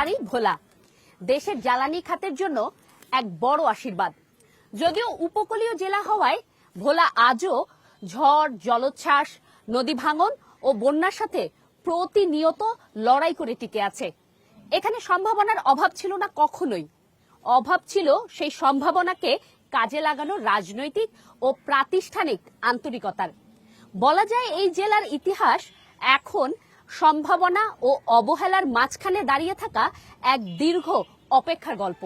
বাড়ি ভোলা দেশের জ্বালানি খাতের জন্য এক বড় আশীর্বাদ। যদিও উপকূলীয় জেলা হওয়ায় ভোলা আজও ঝড়, জলোচ্ছ্বাস, নদী ভাঙন ও বন্যার সাথে প্রতিনিয়ত লড়াই করে টিকে আছে। এখানে সম্ভাবনার অভাব ছিল না কখনোই, অভাব ছিল সেই সম্ভাবনাকে কাজে লাগানোর রাজনৈতিক ও প্রাতিষ্ঠানিক আন্তরিকতার। বলা যায় এই জেলার ইতিহাস এখন সম্ভাবনা ও অবহেলার মাঝখানে দাঁড়িয়ে থাকা এক দীর্ঘ অপেক্ষার গল্প।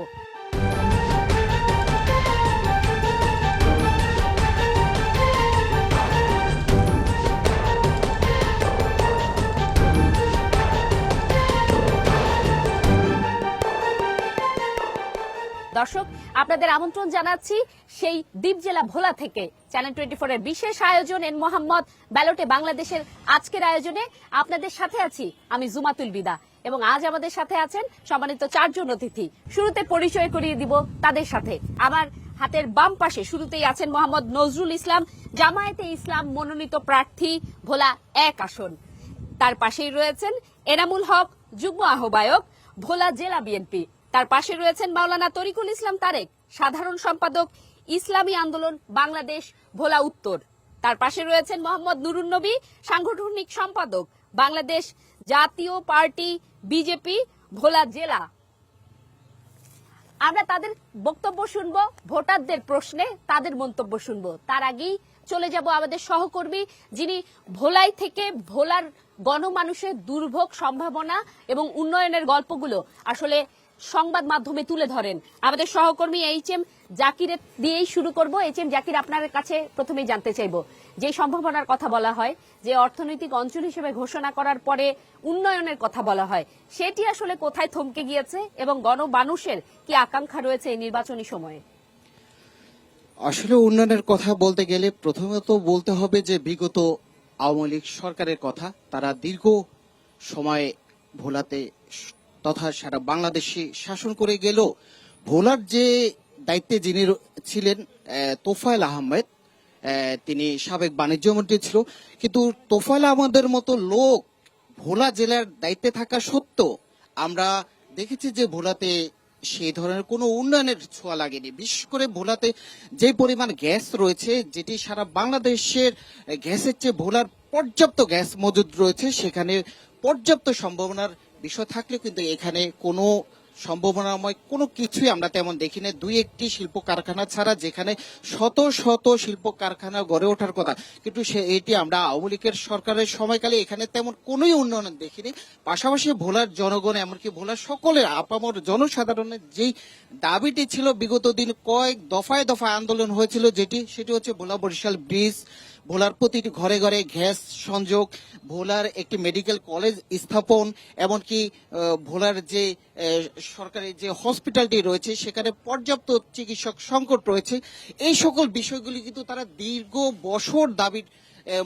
দর্শক, আপনাদের আমন্ত্রণ জানাচ্ছি সেই দ্বীপ জেলা ভোলা থেকে চ্যানেল 24 এর বিশেষ আয়োজন এন মোহাম্মদ ব্যালটে বাংলাদেশের আজকের আয়োজনে আপনাদের সাথে আছি আমি জুমাতুল বিদা, এবং আজ আমাদের সাথে আছেন সম্মানিত চারজন অতিথি। শুরুতে পরিচয় করিয়ে দিব তাদের সাথে। আমার হাতের বাম পাশে শুরুতেই আছেন মোহাম্মদ নজরুল ইসলাম, জামায়াতে ইসলাম মনোনীত প্রার্থী, ভোলা 1 আসন। তার পাশেই রয়েছেন এনামুল হক, যুগ্ম আহ্বায়ক, ভোলা জেলা বিএনপি। তার পাশে রয়েছেন মাওলানা তরিকুল ইসলাম তারেক, সাধারণ সম্পাদক, ইসলামী আন্দোলন বাংলাদেশ ভোলা উত্তর। তার পাশে রয়েছেন মোহাম্মদ নুরুন নবী, সাংগঠনিক সম্পাদক, বাংলাদেশ জাতীয় পার্টি বিজেপি ভোলা জেলা। আমরা তাদের বক্তব্য শুনবো, ভোটারদের প্রশ্নে তাদের মন্তব্য শুনবো। তার আগেই চলে যাব আমাদের সহকর্মী, যিনি ভোলাই থেকে ভোলার গণমানুষের দুর্ভোগ, সম্ভাবনা এবং উন্নয়নের গল্পগুলো আসলে সংবাদ মাধ্যমে তুলে ধরেন। আমাদের সহকর্মী এইচ.এম. জাকিরের দিয়েই শুরু করব। এইচ.এম. জাকির, আপনার কাছে প্রথমেই জানতে চাইব, যে সম্ভাবনার কথা বলা হয়, যে অর্থনৈতিক অঞ্চল হিসেবে ঘোষণা করার পরে উন্নয়নের কথা বলা হয়, সেটি আসলে কোথায় থমকে গিয়েছে এবং গণমানুষের কি আকাঙ্ক্ষা রয়েছে এই নির্বাচনী সময়ে? আসলে উন্নয়নের কথা বলতে গেলে প্রথমত বলতে হবে যে বিগত আওয়ামী লীগ সরকারের কথা। তারা দীর্ঘ সময় ভোলাতে তথা সারা বাংলাদেশে শাসন করে গেল। ভোলার যে দায়িত্বে যিনি ছিলেন তোফায়েল আহমেদ, তিনি সাবেক বাণিজ্য মন্ত্রী ছিল, কিন্তু তোফায়েল আহমেদের মতো লোক ভোলা জেলার দায়িত্বে থাকা সত্ত্বেও আমরা দেখেছি যে ভোলাতে সেই ধরনের কোনো উন্নয়নের ছোঁয়া লাগেনি। বিশেষ করে ভোলাতে যে পরিমাণ গ্যাস রয়েছে, যেটি সারা বাংলাদেশের গ্যাসের চেয়ে ভোলার পর্যাপ্ত গ্যাস মজুদ রয়েছে, সেখানে পর্যাপ্ত সম্ভাবনার বিষয় থাকলেও কিন্তু এখানে কোনো সম্ভাবনাময় কোনো কিছুই আমরা তেমন দেখি না। 2-1টি শিল্প কারখানা ছাড়া, যেখানে শত শত শিল্প কারখানা গড়ে ওঠার কথা, কিন্তু এটি আমরা আওয়ামী লীগের সরকারের সময়কালে এখানে তেমন কোনোই উন্নয়ন দেখিনি। পাশাপাশি ভোলার জনগণ, এমনকি ভোলার সকলের আপামর জনসাধারণের যেই দাবিটি ছিল, বিগত দিন কয়েক দফায় দফায় আন্দোলন হয়েছিল, সেটি হচ্ছে ভোলা বরিশাল ব্রিজ, ভোলার প্রতিটি ঘরে ঘরে গ্যাস সংযোগ, ভোলার একটি মেডিকেল কলেজ স্থাপন, এমনকি ভোলার যে সরকারি যে হসপিটালটি রয়েছে সেখানে পর্যাপ্ত চিকিৎসক সংকট রয়েছে। এই সকল বিষয়গুলি কিন্তু তারা দীর্ঘ বছর দাবির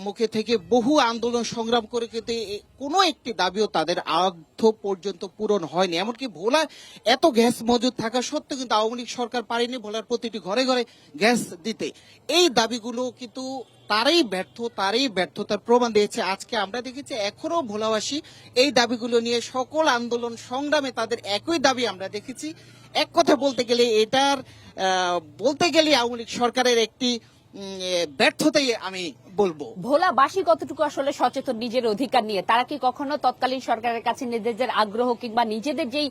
মুখে থেকে বহু আন্দোলন সংগ্রাম করে, কিন্তু কোনো একটি দাবিও তাদের আধ পর্যন্ত পূরণ হয়নি। এমনকি ভোলা এত গ্যাস মজুদ থাকা সত্ত্বেও কিন্তু আওয়ামী লীগ সরকার পারেনি ভোলার প্রতিটি ঘরে ঘরে গ্যাস দিতে। এই দাবিগুলো কিন্তু তারই ব্যর্থতার প্রমাণ দিয়েছে। আজকে আমরা দেখেছি এখনো ভোলাবাসী এই দাবিগুলো নিয়ে সকল আন্দোলন সংগ্রামে তাদের একই দাবি আমরা দেখেছি। এক কথা বলতে গেলে আওয়ামী লীগ সরকারের একটি ব্যর্থতাই আমি বলবো। ভোলাবাসী কতটুকু আসলে সচেতন নিজের অধিকার নিয়ে? তারা কি কখনো তৎকালীন সরকারের কাছে নিজেদের আগ্রহ কিংবা নিজেদের যেই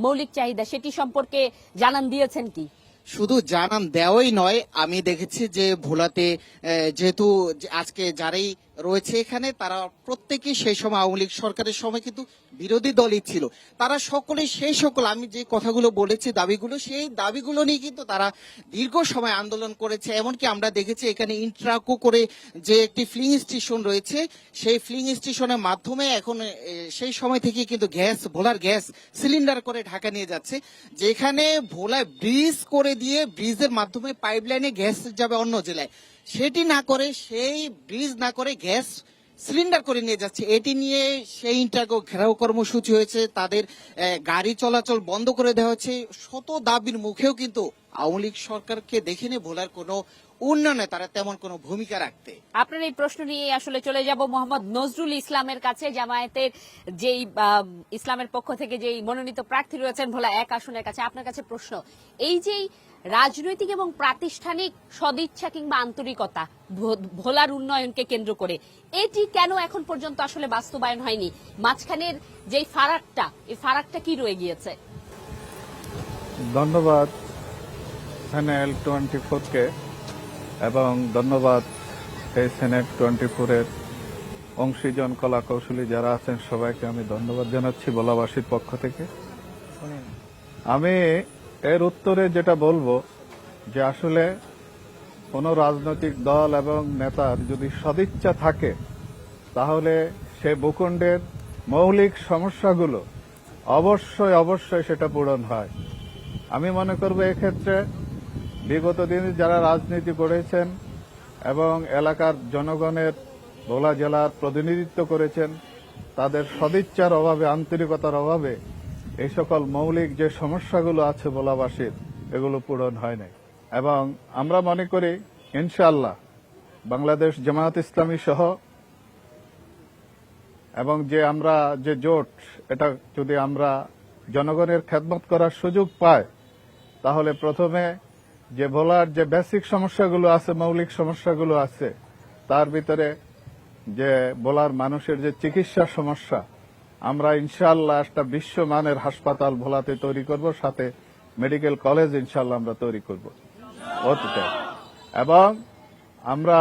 মৌলিক চাহিদা সেটি সম্পর্কে জানান দিয়েছেন কি? শুধু জানান দেওয়াই নয়, আমি দেখেছি যে ভোলাতে যেহেতু আজকে যারাই রয়েছে এখানে, তারা প্রত্যেকেই সেই সময় আওয়ামী লীগ সরকারের সময় কিন্তু বিরোধী দলই ছিল। তারা সকলে সেই সকল আমি যে কথাগুলো বলেছি দাবিগুলো, সেই দাবিগুলো নিয়ে কিন্তু তারা দীর্ঘ সময় আন্দোলন করেছে। এমনকি আমরা দেখেছি এখানে ইন্ট্রাকো করে যে একটি ফিলিং স্টেশন রয়েছে, সেই ফিলিং স্টেশনের মাধ্যমে এখন সেই সময় থেকে কিন্তু ভোলার গ্যাস সিলিন্ডার করে ঢাকা নিয়ে যাচ্ছে, যেখানে ভোলায় ব্রিজ করে দিয়ে ব্রিজের মাধ্যমে পাইপলাইনে গ্যাস যাবে অন্য জেলায়, সেটি না করে, সেই ব্রিজ না করে গ্যাস সিলিন্ডার করে নিয়ে যাচ্ছে। এটি নিয়ে সেই ইন্টারগো ঘেরাও কর্মসূচি হয়েছে, তাদের গাড়ি চলাচল বন্ধ করে দেওয়া হয়েছে। শত দাবির মুখেও কিন্তু আওয়ামী লীগ সরকারকে দেখেনি ভোলার কোনো উন্নয়নে তারা তেমন কোনো ভূমিকা রাখতে? আপনার এই প্রশ্ন নিয়ে আসলে চলে যাব মোহাম্মদ নজরুল ইসলামের কাছে, জামায়াতের যেই ইসলামের পক্ষ থেকে যেই মনোনীত প্রার্থী রয়েছেন ভোলা 1 আসনের কাছে। আপনার কাছে প্রশ্ন, এই যে রাজনৈতিক এবং প্রাতিষ্ঠানিক সদিচ্ছা কিংবা আন্তরিকতা ভোলার উন্নয়নকে কেন্দ্র করে, এটি কেন এখন পর্যন্ত আসলে বাস্তবায়ন হয়নি? মাঝখানের যেই ফারাকটা, এই ফারাকটা কি রয়ে গিয়েছে? ধন্যবাদ চ্যানেল 24-কে এবং ধন্যবাদ এই চ্যানেল 24-এর অংশীজন কলা কৌশলী যারা আছেন সবাইকে আমি ধন্যবাদ জানাচ্ছি ভোলাবাসীর পক্ষ থেকে। আমি এর উত্তরে যেটা বলবো যে আসলে কোনো রাজনৈতিক দল এবং নেতার যদি সদিচ্ছা থাকে তাহলে সে ভূখণ্ডের মৌলিক সমস্যাগুলো অবশ্যই সেটা পূরণ হয়। আমি মনে করব এক্ষেত্রে বিগত দিনে যারা রাজনীতি করেছেন এবং এলাকার জনগণের ভোলা জেলার প্রতিনিধিত্ব করেছেন, তাদের সদিচ্ছার অভাবে, আন্তরিকতার অভাবে এই সকল মৌলিক যে সমস্যাগুলো আছে ভোলাবাসীর, এগুলো পূরণ হয় নাই। এবং আমরা মনে করি ইনশাআল্লাহ বাংলাদেশ জামায়াত ইসলামী সহ এবং যে আমরা যে জোট, এটা যদি আমরা জনগণের খেদমত করার সুযোগ পাই তাহলে প্রথমে যে ভোলার যে বেসিক সমস্যাগুলো আছে, মৌলিক সমস্যাগুলো আছে, তার ভিতরে যে ভোলার মানুষের যে চিকিৎসা সমস্যা, আমরা ইনশাআল্লাহ একটা বিশ্বমানের হাসপাতাল ভোলাতে তৈরি করব, সাথে মেডিকেল কলেজ ইনশাআল্লাহ আমরা তৈরি করব অতীতে। এবং আমরা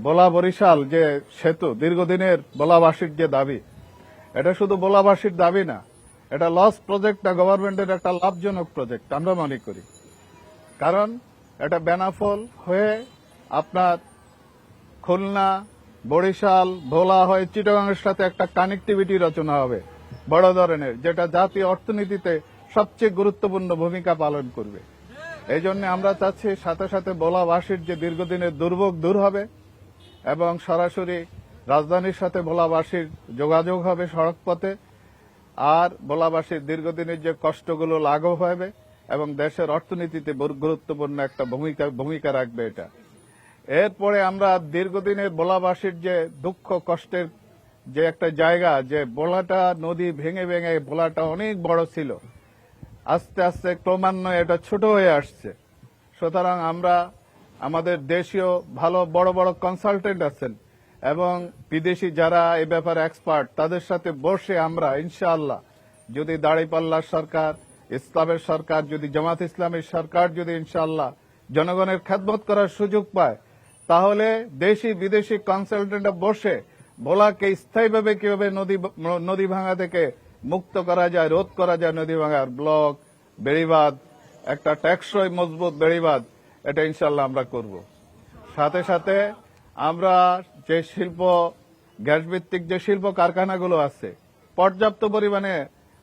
ভোলা বরিশাল যে সেতু, দীর্ঘদিনের ভোলাবাসীর যে দাবি, এটা শুধু ভোলাবাসীর দাবি না, এটা লস প্রজেক্ট না, গভর্নমেন্টের একটা লাভজনক প্রজেক্ট আমরা মনে করি। কারণ এটা বেনাফল হয়ে আপনার খুলনা, বরিশাল, ভোলা হয়ে চিটাগাংয়ের সাথে একটা কানেক্টিভিটি রচনা হবে বড় ধরনের, যেটা জাতীয় অর্থনীতিতে সবচেয়ে গুরুত্বপূর্ণ ভূমিকা পালন করবে। এই জন্য আমরা চাচ্ছি সাথে সাথে ভোলাবাসীর যে দীর্ঘদিনের দুর্ভোগ দূর হবে এবং সরাসরি রাজধানীর সাথে ভোলাবাসীর যোগাযোগ হবে সড়ক পথে, আর ভোলাবাসীর দীর্ঘদিনের যে কষ্টগুলো লাঘব হবে এবং দেশের অর্থনীতিতে গুরুত্বপূর্ণ একটা ভূমিকা রাখবে এটা। এরপরে আমরা দীর্ঘদিনের ভোলাবাসীর যে দুঃখ কষ্টের যে একটা জায়গা, যে ভোলাটা নদী ভেঙে ভেঙে ভোলাটা অনেক বড় ছিল, আস্তে আস্তে ক্রমান্বয়ে এটা ছোট হয়ে আসছে। সুতরাং আমরা আমাদের দেশীয় ভালো বড় বড় কনসালটেন্ট আছেন এবং বিদেশি যারা এই ব্যাপারে এক্সপার্ট, তাদের সাথে বসে আমরা ইনশাআল্লাহ, যদি দাঁড়িপাল্লার সরকার, ইসলামের সরকার, যদি জামাত ইসলামের সরকার যদি ইনশাআল্লাহ জনগণের খেদমত করার সুযোগ পায়, তাহলে দেশি বিদেশি কনসালটেন্টরা বসে ভোলাকে স্থায়ীভাবে কিভাবে নদী ভাঙা থেকে মুক্ত করা যায়, রোধ করা যায়, নদী ভাঙার ব্লক, বেড়িবাঁধ, একটা টেকসই মজবুত বেড়িবাঁধ, এটা ইনশাআল্লাহ আমরা করব। সাথে সাথে আমরা যে শিল্প, গ্যাস ভিত্তিক যে শিল্প কারখানাগুলো আছে, পর্যাপ্ত পরিমাণে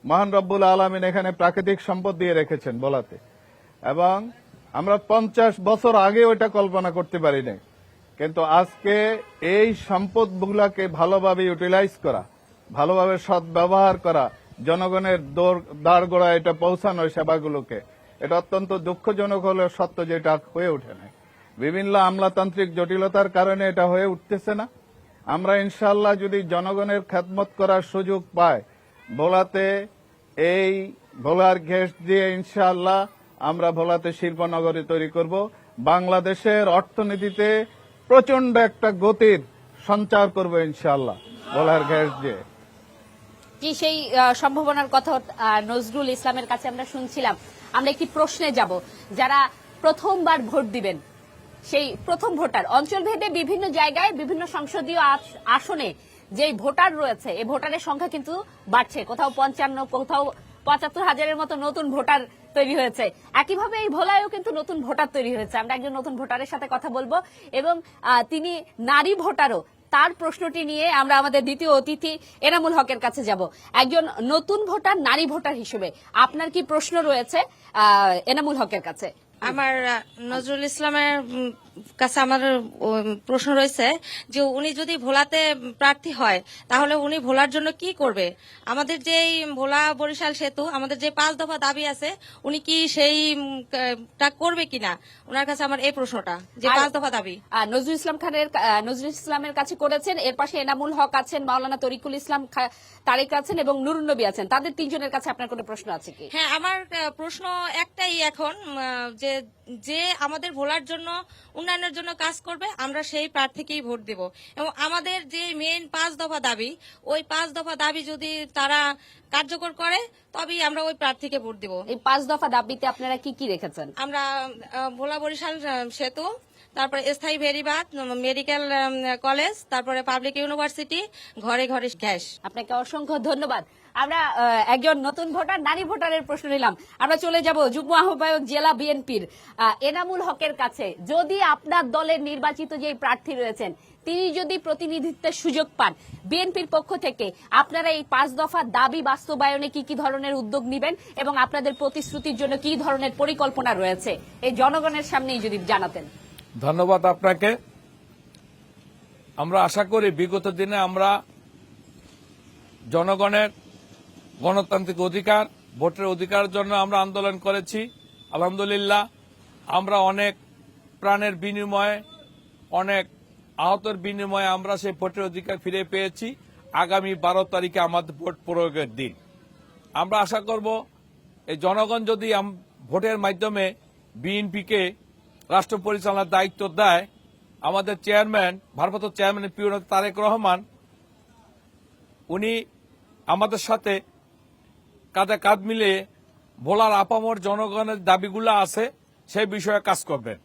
মহান রব্বুল আলামিন এখানে প্রাকৃতিক সম্পদ দিয়ে রেখেছেন ভোলাতে, এবং আমরা 50 বছর আগে ওইটা কল্পনা করতে পারি নাই। কিন্তু আজকে এই সম্পদগুলাকে ভালোভাবে ইউটিলাইজ করা, ভালোভাবে সদ্ব্যবহার করা, জনগণের দ্বারগোড়ায় এটা পৌঁছানো সেবাগুলোকে, এটা অত্যন্ত দুঃখজনক হলেও সত্য যে এটা হয়ে ওঠে না। বিভিন্ন আমলাতান্ত্রিক জটিলতার কারণে এটা হয়ে উঠতেছে না। আমরা ইনশাআল্লাহ যদি জনগণের খেদমত করার সুযোগ পাই, ভোলাতে এই ভোলার গ্যাস দিয়ে ইনশাআল্লাহ আমরা ভোলাতে শিল্পনগরী তৈরি করব, বাংলাদেশের অর্থনীতিতে প্রচন্ড একটা গতির সঞ্চার করব ইনশাআল্লাহ ভোলার গ্যাস দিয়ে। কি সেই সম্ভাবনার কথা নজরুল ইসলামের কাছে আমরা শুনছিলাম। আমরা একটি প্রশ্নে যাব, যারা প্রথমবার ভোট দিবেন, সেই প্রথম ভোটার, অঞ্চলভেদে বিভিন্ন জায়গায় বিভিন্ন সংসদীয় আসনে যে ভোটার রয়েছে, এই ভোটারের সংখ্যা কিন্তু বাড়ছে, কোথাও 55, কোথাও 75,000-এর মতো নতুন ভোটার তৈরি হয়েছে। একইভাবে এই ভোলায়ও কিন্তু নতুন ভোটার তৈরি হয়েছে। আমরা একজন নতুন ভোটারের সাথে কথা বলবো এবং তিনি নারী ভোটারও, তার প্রশ্নটি নিয়ে আমরা আমাদের দ্বিতীয় অতিথি এনামুল হকের কাছে যাব। একজন নতুন ভোটার, নারী ভোটার হিসেবে আপনার কি প্রশ্ন রয়েছে এনামুল হকের কাছে? আমার নজরুল ইসলামের কাছে আমার প্রশ্ন রয়েছে যে উনি যদি ভোলাতে প্রার্থী হয় তাহলে উনি ভোলার জন্য কি করবে? আমাদের যে ভোলা বরিশাল সেতু, আমাদের যে 5 দফা দাবি আছে, উনি কি সেইটা করবে কিনা? ওনার কাছে আমার এই প্রশ্নটা, যে 5 দফা দাবি। নজরুল ইসলামের কাছে করেছেন, এর পাশে এনামুল হক আছেন, মাওলানা তরিকুল ইসলাম তারেক আছেন এবং নুরুন নবী আছেন। তাদের তিনজনের কাছে আপনার কোনো প্রশ্ন আছে কি? হ্যাঁ, আমার প্রশ্ন একটাই এখন, যে যে আমাদের ভোলার জন্য উন্নয়নের জন্য কাজ করবে আমরা সেই প্রার্থীকেই ভোট দেব, এবং আমাদের যে মেইন 5 দফা দাবি, ওই 5 দফা দাবি যদি তারা কার্যকর করে তবেই আমরা ওই প্রার্থীকে ভোট দেব। এই 5 দফা দাবিতে আপনারা কি কি রেখেছেন? আমরা ভোলা বরিশাল সেতু, তারপরে স্থায়ী ভেরিবাদ, মেডিকেল কলেজ, তারপরে পাবলিক ইউনিভার্সিটি, ঘরে ঘরে গ্যাস। আপনাকে অসংখ্য ধন্যবাদ। আমরা একজন নতুন ভোটার, নারী ভোটারের প্রশ্ন নিলাম। আমরা চলে যাব যুগ্ম আহ্বায়ক জেলা বিএনপির এনামুল হকের কাছে। যদি আপনার দলের নির্বাচিত যে প্রার্থী রয়েছেন তিনি যদি প্রতিনিধিত্বের সুযোগ পান, বিএনপির পক্ষ থেকে আপনারা এই 5 দফা দাবি বাস্তবায়নে কি কি ধরনের উদ্যোগ নেবেন এবং আপনাদের প্রতিশ্রুতির জন্য কি ধরনের পরিকল্পনা রয়েছে এই জনগণের সামনেই যদি জানাতেন। ধন্যবাদ আপনাকে। আমরা আশা করি বিগত দিনে আমরা জনগণের গণতান্ত্রিক অধিকার, ভোটের অধিকারের জন্য আমরা আন্দোলন করেছি। আলহামদুলিল্লাহ আমরা অনেক প্রাণের বিনিময়ে, অনেক আহতের বিনিময়ে আমরা সেই ভোটের অধিকার ফিরে পেয়েছি। আগামী 12 তারিখে আমাদের ভোট প্রয়োগের দিন। আমরা আশা করব এই জনগণ যদি ভোটের মাধ্যমে বিএনপিকে রাষ্ট্র পরিচালনার দায়িত্ব দেয়, আমাদের চেয়ারম্যান, ভারপ্রাপ্ত চেয়ারম্যান প্রিয় নেতা তারেক রহমান, উনি আমাদের সাথে কাঁধে কাঁধ মিলিয়ে ভোলার আপামর জনগণের দাবিগুলো আছে সেই বিষয়ে কাজ করবেন।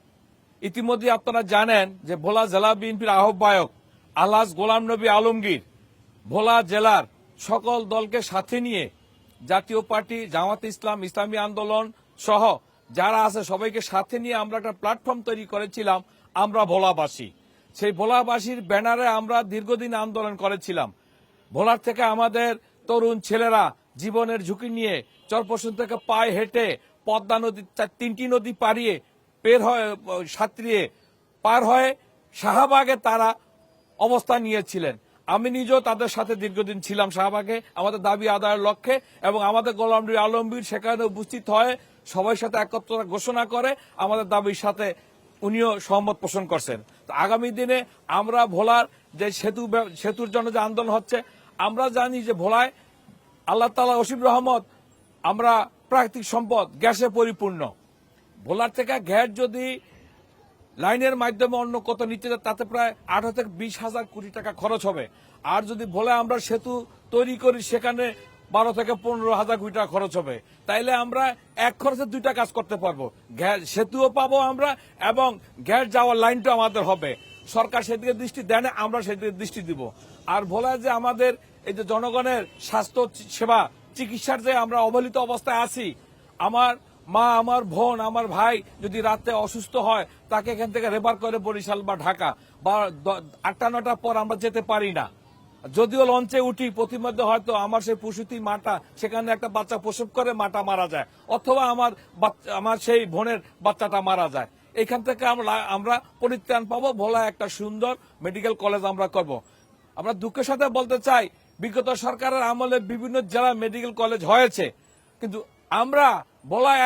ইতিমধ্যে আপনারা জানেন যে ভোলা জেলা বিএনপির আহ্বায়ক আলহাজ গোলাম নবী আলমগীর ভোলা জেলার সকল দলকে সাথে নিয়ে জাতীয় পার্টি, জামাতে ইসলাম, ইসলামী আন্দোলন সহ যারা আছে সবাইকে সাথে নিয়ে আমরা একটা প্ল্যাটফর্ম তৈরি করেছিলাম। আমরা ভোলাবাসী, সেই ভোলাবাসীর ব্যানারে আমরা দীর্ঘদিন আন্দোলন করেছিলাম। ভোলার থেকে আমাদের তরুণ ছেলেরা জীবনের ঝুঁকি নিয়ে চরপশন থেকে পায়ে হেঁটে পদ্মা নদী 3টি নদী পারিয়ে সাঁতরিয়ে পার হয়ে শাহবাগে তারা অবস্থান নিয়েছিলেন। আমি নিজেও তাদের সাথে দীর্ঘদিন ছিলাম শাহবাগে আমাদের দাবি আদায়ের লক্ষ্যে, এবং আমাদের গোলাম নবী আলমগীর সেখানে উপস্থিত হয়ে সবাই সাথে একত্রতা ঘোষণা করে আমাদের দাবির সাথে উনিও সহমত পোষণ করছেন। তো আগামী দিনে আমরা ভোলার যে সেতুর জন্য যে আন্দোলন হচ্ছে, আমরা জানি যে ভোলায় আল্লাহ তাআলা অসীম রহমত, আমরা প্রাকৃতিক সম্পদ গ্যাসে পরিপূর্ণ। ভোলার থেকে গ্যাস যদি লাইনের মাধ্যমে অন্য কত নিতে যায় তাতে প্রায় 18 থেকে 20 হাজার কোটি টাকা খরচ হবে। আর যদি ভোলায় আমরা সেতু তৈরি করি সেখানে 12 থেকে 15 হাজার কোটি টাকা খরচ হবে। তাইলে আমরা এক খরচে 2টা কাজ করতে পারবো, গ্যাস সেতুও পাবো আমরা এবং গ্যাস যাওয়ার লাইনটা আমাদের হবে। সরকার সেদিকে দৃষ্টি দেয় না, আমরা সেদিকে দৃষ্টি দিব। আর ভোলায় যে আমাদের এই যে জনগণের স্বাস্থ্য সেবা চিকিৎসার যে আমরা অবহেলিত অবস্থায় আছি, আমার মা, আমার বোন, আমার ভাই যদি রাতে অসুস্থ হয় তাকে এখান থেকে রেফার করে বরিশাল বা ঢাকা, বা 8টা-9টার পর আমরা যেতে পারি না। যদিও লঞ্চে উঠি প্রতিমধ্যে হয়তো আমার সেই প্রসূতি মাটা সেখানে একটা বাচ্চা প্রসব করে মাটা মারা যায়, অথবা আমার সেই বোনের বাচ্চাটা মারা যায়। এখান থেকে আমরা পরিত্রাণ পাবো। ভোলা একটা সুন্দর মেডিকেল কলেজ আমরা করব। আমরা দুঃখের সাথে বলতে চাই বিগত সরকারের আমলে বিভিন্ন জেলা মেডিকেল কলেজ হয়েছে, কিন্তু আমরা ভোলায়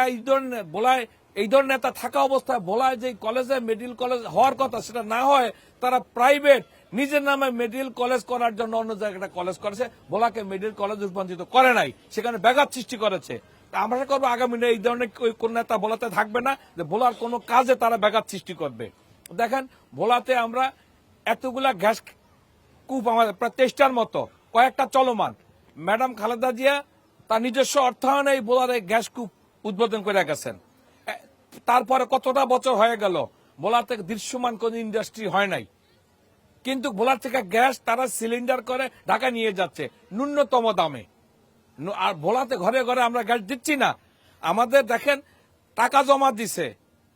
এই ধরনের নেতা থাকা অবস্থায় ভোলায় যে কলেজে মেডিকেল কলেজ হওয়ার কথা সেটা না হয় তারা প্রাইভেট নিজের নামে মেডিকেল কলেজ করার জন্য অন্য জায়গাটা কলেজ করেছে, ভোলাকে মেডিকেল কলেজ রূপান্তরিত করে নাই, সেখানে ব্যাঘাত সৃষ্টি করেছে। আমরা করবো আগামী দিনে এই ধরনের কোন নেতা ভোলাতে থাকবে না যে ভোলার কোনো কাজে তারা ব্যাঘাত সৃষ্টি করবে। দেখেন ভোলাতে আমরা এতগুলা গ্যাস কূপ আমাদের প্রায় 23টার মতো কয়েকটা চলমান। ম্যাডাম খালেদা জিয়া তার নিজস্ব অর্থায়নে এই ভোলার গ্যাস কূপ উদ্বোধন করে গেছেন। তারপরে কতটা বছর হয়ে গেল ভোলার থেকে দৃশ্যমান কোন ইন্ডাস্ট্রি হয় নাই, কিন্তু ভোলার থেকে গ্যাস তারা সিলিন্ডার করে ঢাকা নিয়ে যাচ্ছে ন্যূনতম দামে। আর ভোলাতে ঘরে ঘরে আমরা গ্যাস দিচ্ছি না। আমাদের দেখেন টাকা জমা দিছে,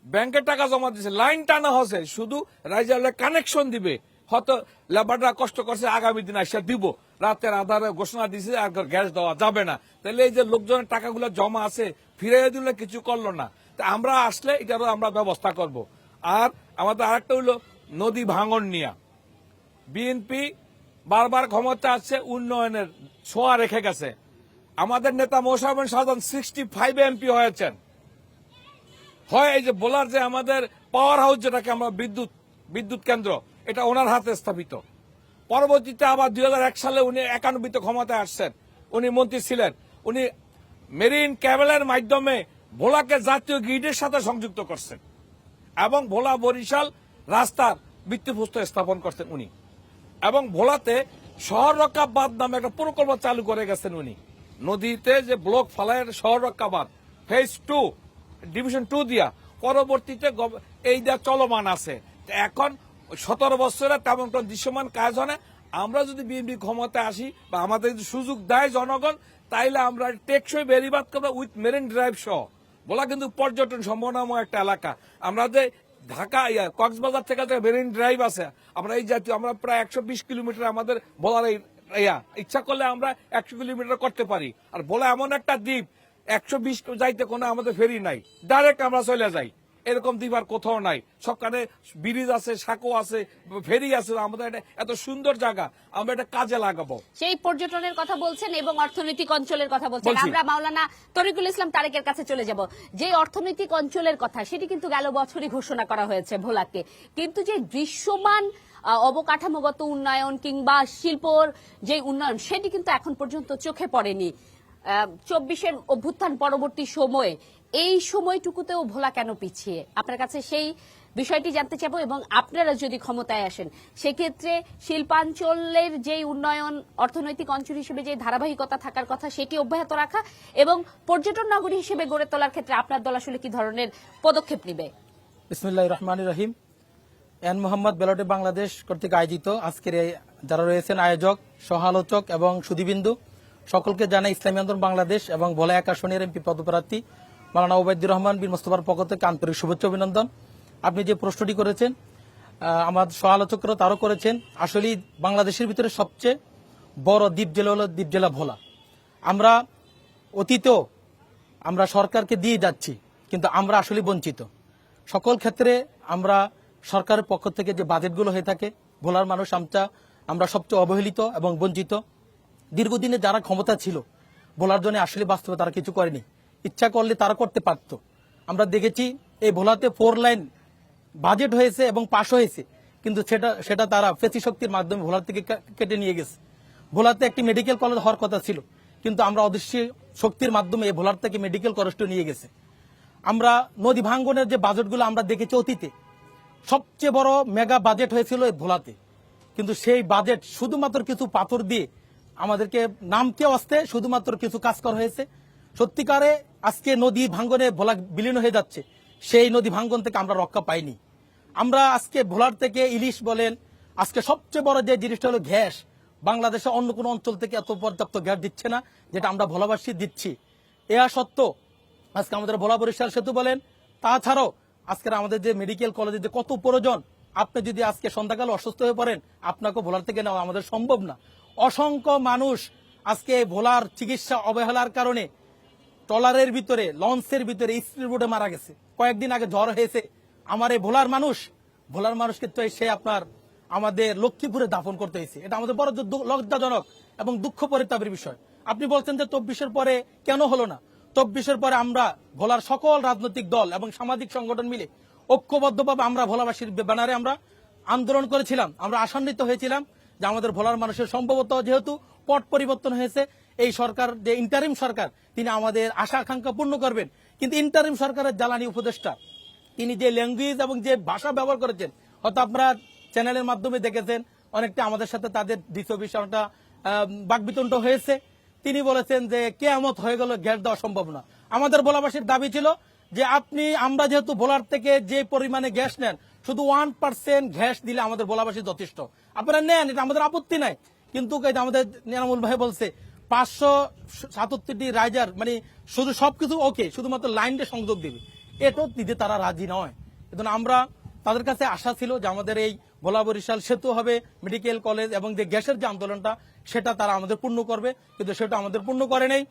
ব্যাংকে টাকা জমা দিছে, লাইন টানা হচ্ছে, শুধু রাইজারলে কানেকশন দিবে। হয়তো লেবাররা কষ্ট করছে, আগামী দিন আসা দিব, রাতের আধারে ঘোষণা দিছে আর গ্যাস দেওয়া যাবে না। তাহলে এই যে লোকজনের টাকাগুলো জমা আছে ফিরিয়ে দিলে কিছু করলো না। তা আমরা আসলে এটারও আমরা ব্যবস্থা করব। আর আমাদের আরেকটা হলো নদী ভাঙন নিয়ে বিএনপি বারবার ক্ষমতা আসছে, উন্নয়নের ছোঁয়া রেখে গেছে। আমাদের নেতা মোশাররফ শাহজাহান 65 এমপি হয়েছেন। হয় এই যে বলার যে আমাদের পাওয়ার হাউস যেটাকে আমরা বিদ্যুৎ কেন্দ্র, এটা ওনার হাতে স্থাপিত। পরবর্তীতে আবার 2001 সালে উনি 91 ক্ষমতায় আসছেন, উনি মন্ত্রী ছিলেন। উনি মেরিন ক্যাবেলের মাধ্যমে ভোলাকে জাতীয় গ্রিডের সাথে সংযুক্ত করছেন এবং ভোলা বরিশাল রাস্তার ভিত্তিপ্রস্তর স্থাপন করছেন উনি। এবং ভোলাতে শহর রক্ষা বাঁধ নামে একটা প্রকল্প চালু করে গেছেন উনি। নদীতে যে ব্লক ফালায় শহর রক্ষা বাঁধ ফেজ 2 ডিভিশন 2 দিয়া পরবর্তীতে এই দেওয়া চলমান আছে। এখন 17 বছরে তেমন কোন দৃশ্যমান কাজ হয় না। আমরা যদি বিএনপি ক্ষমতায় আসি বা আমাদের যদি সুযোগ দেয় জনগণ, তাইলে আমরা টেকসই বেড়িবাদ করবো উইথ মেরিন ড্রাইভ সহ। বলা কিন্তু পর্যটন সম্ভাবনাময় একটা এলাকা। আমরা যে ঢাকা কক্সবাজার থেকে যে মেরিন ড্রাইভ আছে, আমরা এই জাতীয় আমরা প্রায় 120 কিলোমিটার আমাদের বলার ইচ্ছা করলে আমরা 100 কিলোমিটার করতে পারি। আর বলা এমন একটা দ্বীপ 120 যাইতে কোনো আমাদের ফেরি নাই, ডাইরেক্ট আমরা চলে যাই। এরকম দ্বীপ আর কোথাও নাই। সবখানে ব্রিজ আছে, সাঁকো আছে, ফেরি আছে। আমাদের এত সুন্দর জায়গা, আমরা এটা কাজে লাগাবো। সেই পর্যটনের কথা বলছেন এবং অর্থনৈতিক অঞ্চলের কথা বলছেন। বলছি। আমরা মাওলানা তরিকুল ইসলাম তারেকের কাছে চলে যাব। যে অর্থনৈতিক অঞ্চলের কথা, সেটি কিন্তু গেল বছরই ঘোষণা করা হয়েছে ভোলাকে, কিন্তু যে দৃশ্যমান অবকাঠামোগত উন্নয়ন কিংবা শিল্পর যে উন্নয়ন, সেটি কিন্তু এখন পর্যন্ত চোখে পড়েনি। 24-এর অভ্যুত্থান পরবর্তী সময়ে এই সময়টুকুতেও ভোলা কেন পিছিয়ে? আপনার কাছে সেই বিষয়টি জানতে চাইবো। এবং আপনারা যদি ক্ষমতায় আসেন, সেক্ষেত্রে শিল্পাঞ্চলের যে উন্নয়ন, অর্থনৈতিক অঞ্চল হিসেবে যে ধারাবাহিকতা থাকার কথা, সেটি অব্যাহত রাখা এবং পর্যটন নগরী হিসেবে গড়ে তোলার ক্ষেত্রে আপনার দল আসলে কি ধরনের পদক্ষেপ নেবে? বিসমিল্লাহির রহমানির রহিম। এন মোহাম্মদ ব্যালটে বাংলাদেশ কর্তৃক আয়োজিত আজকের এই যারা রয়েছেন আয়োজক, সহ-আলোচক এবং সুধীবিন্দু, সকলকে জানাই ইসলামী আন্দোলন বাংলাদেশ এবং ভোলা 1 আসনের এমপি পদপ্রার্থী মাওলানা ওবায়দুর রহমান বীর মোস্তফার পক্ষ থেকে আন্তরিক শুভেচ্ছা অভিনন্দন। আপনি যে প্রশ্নটি করেছেন, আমার সহ-আলোচকরা তারও করেছেন। আসলে বাংলাদেশের ভিতরে সবচেয়ে বড় দ্বীপ জেলা হল দ্বীপ জেলা ভোলা। আমরা অতীতেও আমরা সরকারকে দিয়ে যাচ্ছি, কিন্তু আমরা আসলে বঞ্চিত। সকল ক্ষেত্রে আমরা সরকারের পক্ষ থেকে যে বাজেটগুলো হয়ে থাকে, ভোলার মানুষ আমরা সবচেয়ে অবহেলিত এবং বঞ্চিত। দীর্ঘদিনে যারা ক্ষমতা ছিল, ভোলার জন্য আসলে বাস্তবে তারা কিছু করেনি। ইচ্ছা করলে তারা করতে পারত। আমরা দেখেছি এই ভোলাতে 4 লাইন বাজেট হয়েছে এবং পাশ হয়েছে, কিন্তু সেটা তারা ফেসি শক্তির মাধ্যমে ভোলার থেকে কেটে নিয়ে গেছে। ভোলাতে একটি মেডিকেল কলেজ হওয়ার কথা ছিল, কিন্তু আমরা অদৃশ্য শক্তির মাধ্যমে এই ভোলার থেকে মেডিকেল কলেজটা নিয়ে গেছে। আমরা নদী ভাঙ্গনের যে বাজেটগুলো আমরা দেখেছি অতীতে, সবচেয়ে বড় মেগা বাজেট হয়েছিল এই ভোলাতে, কিন্তু সেই বাজেট শুধুমাত্র কিছু পাথর দিয়ে আমাদেরকে নামতে আসতে শুধুমাত্র কিছু কাজ করা হয়েছে। সত্যিকারে আজকে নদী ভাঙ্গনে ভোলা বিলীন হয়ে যাচ্ছে, সেই নদী ভাঙ্গন থেকে আমরা রক্ষা পাইনি। আমরা আজকে ভোলার থেকে ইলিশ বলেন, আজকে সবচেয়ে বড় যে জিনিসটা হলো গ্যাস, বাংলাদেশে অন্য কোনো অঞ্চল থেকে এত পর্যাপ্ত গ্যাস দিচ্ছে না, যেটা আমরা ভোলাবাসী দিচ্ছি। এয়া সত্ত্বেও আজকে আমাদের ভোলা বরিশাল সেতু বলেন, তাছাড়াও আজকের আমাদের যে মেডিকেল কলেজে যে কত প্রয়োজন, আপনি যদি আজকে সন্ধ্যাকালে অসুস্থ হয়ে পড়েন, আপনাকে ভোলার থেকে নেওয়া আমাদের সম্ভব না। অসংখ্য মানুষ আজকে ভোলার চিকিৎসা অবহেলার কারণে ট্রলারের ভিতরে, লঞ্চের ভিতরে, স্পিড বোটে মারা গেছে। কয়েকদিন আগে ঝড় হয়েছে, আমার এই ভোলার মানুষকে তো সে আপনার আমাদের লক্ষ্মীপুরে দাফন করতে হয়েছে। এটা আমাদের বড় লজ্জাজনক এবং দুঃখ পরিতাপের বিষয়। আপনি বলছেন যে 24-এর পরে কেন হলো না? 24-এর পরে আমরা ভোলার সকল রাজনৈতিক দল এবং সামাজিক সংগঠন মিলে ঐক্যবদ্ধভাবে আমরা ভোলাবাসীর ব্যানারে আমরা আন্দোলন করেছিলাম। আমরা আশান্বিত হয়েছিলাম যে আমাদের ভোলার মানুষের সম্ভবত যেহেতু পট পরিবর্তন হয়েছে, এই সরকার যে ইন্টারিম সরকার, তিনি আমাদের আশা আকাঙ্ক্ষা পূর্ণ করবেন। কিন্তু ইন্টারিম সরকারের জ্বালানি উপদেষ্টা তিনি যে ল্যাঙ্গুয়েজ এবং যে ভাষা ব্যবহার করেছেন, হয়তো আপনারা চ্যানেলের মাধ্যমে দেখেছেন, অনেকটা আমাদের সাথে তাদের দ্বিতীয় বিষয়টা বাকবিতণ্ড হয়েছে। তিনি বলেছেন যে কেয়ামত হয়ে গেল, গ্যাস দেওয়া সম্ভব না। আমাদের ভোলাবাসীর দাবি ছিল যে আমরা যেহেতু ভোলার থেকে যে পরিমাণে গ্যাস নেন, শুধু 1% গ্যাস দিলে আমাদের ভোলাবাসী যথেষ্ট, আপনারা নেন, এটা আমাদের আপত্তি নাই। কিন্তু আমাদের নিরামুল ভাই বলছে 577টি রাইজার, মানে শুধু সবকিছু ওকে, শুধুমাত্র লাইনটা সংযোগ দেবে, এটাও দিতে তারা রাজি নয়। এজন্য আমরা তাদের কাছে আশা ছিল যে আমাদের এই ভোলা বরিশাল সেতু হবে, মেডিকেল কলেজ এবং যে গ্যাসের যে আন্দোলনটা, সেটা তারা আমাদের পূর্ণ করবে, কিন্তু সেটা আমাদের পূর্ণ করে নেই।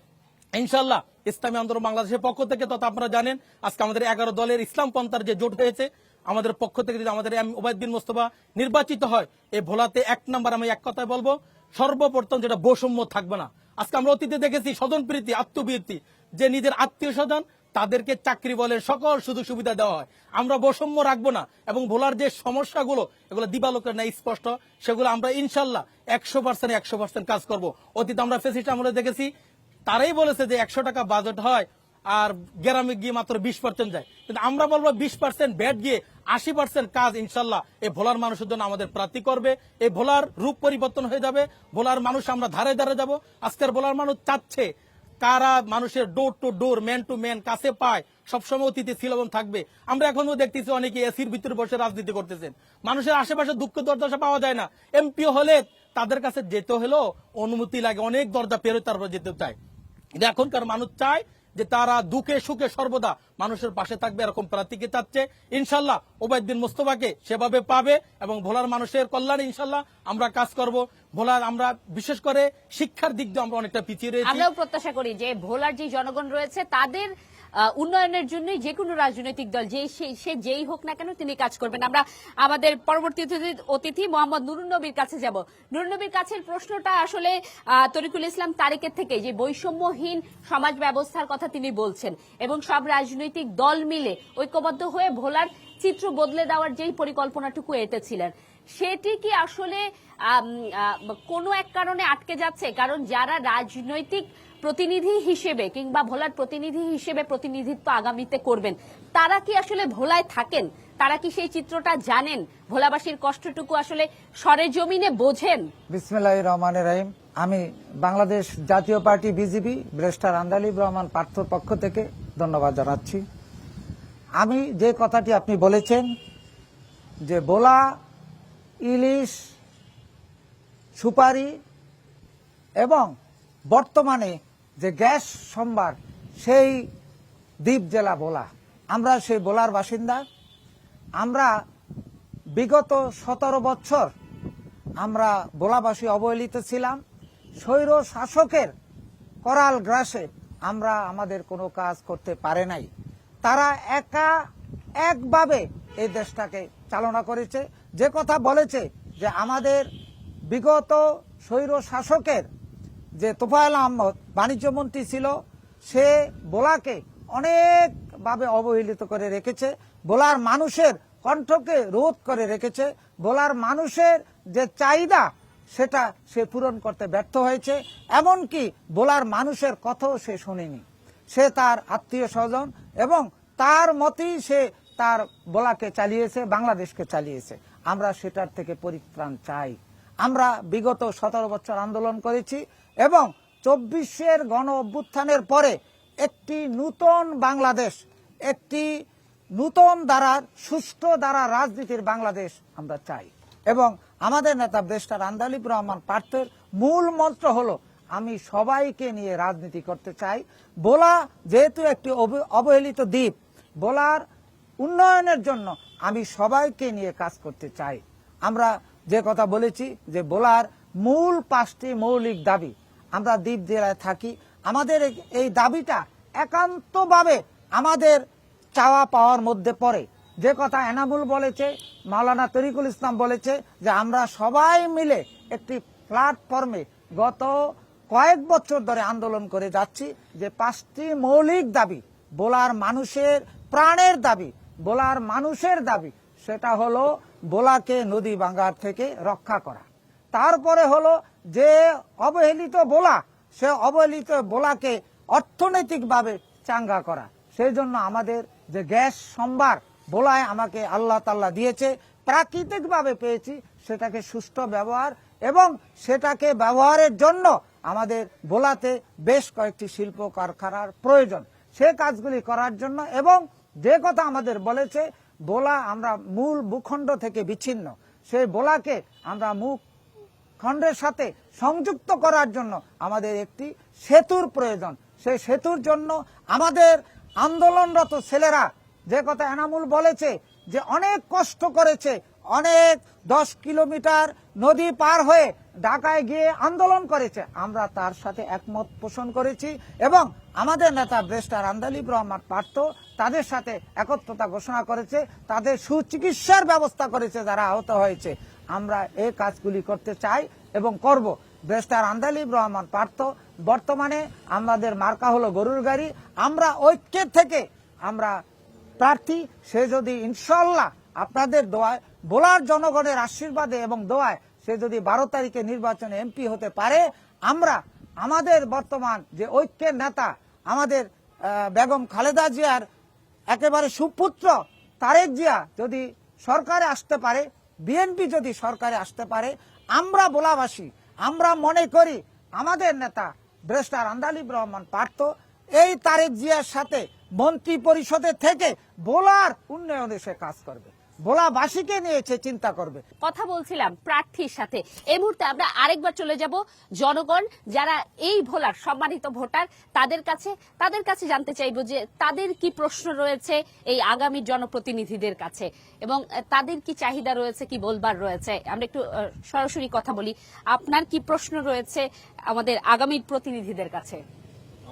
ইনশাল্লাহ ইসলামী আন্দোলন বাংলাদেশের পক্ষ থেকে, তথা আপনারা জানেন আজকে আমাদের 11 দলের ইসলাম পন্থার যে জোট হয়েছে, আমাদের পক্ষ থেকে যদি আমাদের ওবায়দ বিন মোস্তফা নির্বাচিত হয়, এই ভোলাতে 1 নম্বর আমি এক কথায় বলবো, সর্বপ্রথম যেটা বৈষম্য থাকবে না। আজকে আমরা অতীতে দেখেছি স্বজনপ্রীতি, আত্মবীতি, যে নিজের আত্মীয় স্বজন তাদেরকে চাকরি বলে সকল সুযোগ সুবিধা দেওয়া হয়। আমরা বৈষম্য রাখবো না এবং ভোলার যে সমস্যাগুলো এগুলো দিবালোকের ন্যায় স্পষ্ট, সেগুলো আমরা ইনশাল্লাহ 100% কাজ করব। অতীতে আমরা ফেসিস্ট আমলে দেখেছি, তারাই বলেছে যে 100 টাকা বাজেট হয় আর গ্রামে গিয়ে মাত্র 20% যায়, কিন্তু আমরা বলবো 20% ব্যাট গিয়ে 80% কাজ ইনশাল্লাহ এই ভোলার মানুষের জন্য আমাদের প্রার্থী করবে। এই ভোলার রূপ পরিবর্তন হয়ে যাবে, ভোলার মানুষ আমরা ধারে ধারে যাব। আজকের ভোলার মানুষ চাচ্ছে কারা মানুষের door to door, man to man কাছে পায়, সবসময় অতীতে ছিলবন থাকবে। আমরা এখনো দেখতেছি অনেকে এসির ভিতরে বসে রাজনীতি করতেছেন, মানুষের আশেপাশে দুঃখ দুর্দশা পাওয়া যায় না। এমপি হলে তাদের কাছে যেতে হলেও অনুমতি লাগে, অনেক দরজা পেরোয় তারপর যেতে চায়। কিন্তু এখনকার মানুষ চায় যে তারা দুঃখে সুখে সর্বদা মানুষের পাশে থাকবে, এরকম প্রার্থীকে চাচ্ছে। ইনশাল্লাহ ওবায়দ বিন মোস্তফাকে সেভাবে পাবে এবং ভোলার মানুষের কল্যাণে ইনশাল্লাহ আমরা কাজ করব। ভোলার আমরা বিশেষ করে শিক্ষার দিক দিয়ে আমরা অনেকটা পিছিয়ে রয়েছি। আমরাও প্রত্যাশা করি যে ভোলার যে জনগণ রয়েছে তাদের উন্নয়নের জন্য যে কোনো রাজনৈতিক দল সে যেই হোক না কেন তিনি কাজ করবেন। আমরা আমাদের পরবর্তী অতিথি মোহাম্মদ নুরুন নবীর কাছে যাব। নুরুন নবীর কাছের প্রশ্নটা আসলে তরিকুল ইসলাম তারেকের থেকে, যে বৈষম্যহীন সমাজ ব্যবস্থার কথা তিনি বলছেন এবং সব রাজনৈতিক দল মিলে ঐক্যবদ্ধ হয়ে ভোলার চিত্র বদলে দেওয়ার যেই পরিকল্পনাটুকু এঁটেছিলেন, সেটি কি আসলে কোনো এক কারণে আটকে যাচ্ছে? কারণ যারা রাজনৈতিক প্রতিনিধি হিসেবে কিংবা ভোলার প্রতিনিধি হিসেবে প্রতিনিধিত্ব আগামীতে করবেন, তারা কি আসলে ভোলায় থাকেন? তারা কি সেই চিত্রটা জানেন? ভোলাবাসীর কষ্টটুকু আসলে সরেজমিনে বোঝেন? বিসমিল্লাহির রহমানির রহিম। আমি Bangladesh Jatiya party BJP barrister Andalib Rahman পার্থর পক্ষ থেকে ধন্যবাদ জানাচ্ছি। আমি যে কথাটি আপনি বলেছেন যে ভোলা ইলিশ, সুপারি এবং বর্তমানে যে গ্যাস সম্ভার, সেই দ্বীপ জেলা ভোলা, আমরা সেই ভোলার বাসিন্দা। আমরা বিগত 17 বছর আমরা ভোলাবাসী অবহেলিত ছিলাম। স্বৈর শাসকের করাল গ্রাসে আমরা আমাদের কোনো কাজ করতে পারে নাই। তারা একভাবে এই দেশটাকে চালনা করেছে। যে কথা বলেছে যে আমাদের বিগত স্বৈর শাসকের যে তোফায়েল আহমদ বাণিজ্য মন্ত্রী ছিল, সে ভোলাকে অনেকভাবে অবহেলিত করে রেখেছে, ভোলার মানুষের কণ্ঠকে রোধ করে রেখেছে, ভোলার মানুষের যে চাহিদা সেটা সে পূরণ করতে ব্যর্থ হয়েছে। এমনকি ভোলার মানুষের কথাও সে শোনেনি। সে তার আত্মীয় স্বজন এবং তার মতেই সে তার ভোলাকে চালিয়েছে, বাংলাদেশকে চালিয়েছে। আমরা সেটার থেকে পরিত্রাণ চাই। আমরা বিগত 17 বছর আন্দোলন করেছি এবং 24-এর গণ অভ্যুত্থানের পরে একটি নূতন বাংলাদেশ, একটি নূতন ধারার সুষ্ঠু ধারা রাজনীতির বাংলাদেশ আমরা চাই। এবং আমাদের নেতা ব্যারিস্টার আন্দালিব রহমান পার্থের মূল মন্ত্র হলো আমি সবাইকে নিয়ে রাজনীতি করতে চাই। ভোলা যেহেতু একটি অবহেলিত দ্বীপ, ভোলার উন্নয়নের জন্য আমি সবাইকে নিয়ে কাজ করতে চাই। আমরা যে কথা বলেছি যে ভোলার মূল 5টি মৌলিক দাবি, আমরা দ্বীপ জেলায় থাকি, আমাদের এই দাবিটা একান্তভাবে আমাদের চাওয়া পাওয়ার মধ্যে পড়ে। যে কথা এনামুল বলেছে, মাওলানা তরিকুল ইসলাম বলেছে যে আমরা সবাই মিলে একটি প্ল্যাটফর্মে গত কয়েক বছর ধরে আন্দোলন করে যাচ্ছি যে 5টি মৌলিক দাবি, ভোলার মানুষের প্রাণের দাবি, ভোলার মানুষের দাবি, সেটা হলো ভোলাকে নদী ভাঙ্গার থেকে রক্ষা করা। তারপরে হলো যে অবহেলিত ভোলা, সে অবহেলিত ভোলাকে অর্থনৈতিকভাবে চাঙ্গা করা। সেই জন্য আমাদের যে গ্যাস সম্ভার ভোলায় আমাকে আল্লাহ তাআলা দিয়েছে, প্রাকৃতিকভাবে পেয়েছি, সেটাকে সুষ্ঠু ব্যবহার এবং সেটাকে ব্যবহারের জন্য আমাদের ভোলাতে বেশ কয়েকটি শিল্প কারখানার প্রয়োজন। সে কাজগুলি করার জন্য এবং যে কথা আমাদের বলেছে ভোলা আমরা মূল ভূখণ্ড থেকে বিচ্ছিন্ন, সেই ভোলাকে আমরা খণ্ডের সাথে সংযুক্ত করার জন্য আমাদের একটি সেতুর প্রয়োজন। সেই সেতুর জন্য আমাদের আন্দোলনরত ছেলেরা, যে কথা এনামুল বলেছে যে অনেক কষ্ট করেছে, অনেক 10 কিলোমিটার নদী পার হয়ে ঢাকায় গিয়ে আন্দোলন করেছে, আমরা তার সাথে একমত পোষণ করেছি এবং আমাদের নেতা ব্যারিস্টার আন্দালিব রহমান পার্থ তাদের সাথে একত্রতা ঘোষণা করেছে, তাদের সুচিকিৎসার ব্যবস্থা করেছে যারা আহত হয়েছে। আমরা এই কাজগুলি করতে চাই এবং করব। ব্যারিস্টার আন্দালিব রহমান পার্থ বর্তমানে আমাদের মার্কা হলো গরুর গাড়ি, আমরা ঐক্যের থেকে আমরা প্রার্থী, সে যদি ইনশাল্লাহ আপনাদের দোয়ায়, ভোলার জনগণের আশীর্বাদে এবং দোয়ায় সে যদি 12 তারিখে নির্বাচনে এমপি হতে পারে, আমরা আমাদের বর্তমান যে ঐক্যের নেতা আমাদের বেগম খালেদা জিয়ার একেবারে সুপুত্র তারেক জিয়া যদি সরকারে আসতে পারে, বিএনপি যদি সরকারে আসতে পারে, আমরা ভোলাবাসী আমরা মনে করি আমাদের নেতা ব্যারিস্টার আন্দালিব রহমান পার্থ এই তারেক জিয়ার সাথে মন্ত্রী পরিষদে থেকে ভোলার উন্নয়নে সে কাজ করবে, ভোলাবাসীকে নিয়ে সে চিন্তা করবে। কথা বলছিলাম প্রার্থীর সাথে। এই মুহূর্তে আমরা আরেকবার চলে যাব জনগণ যারা এই ভোলার সম্মানিত ভোটার, তাদের কাছে জানতে চাইবো যে তাদের কি প্রশ্ন রয়েছে এই আগামী জনপ্রতিনিধিদের কাছে এবং তাদের কি চাহিদা রয়েছে, কি বলবার রয়েছে। আমরা একটু সরাসরি কথা বলি। আপনার কি প্রশ্ন রয়েছে আমাদের আগামী প্রতিনিধিদের কাছে?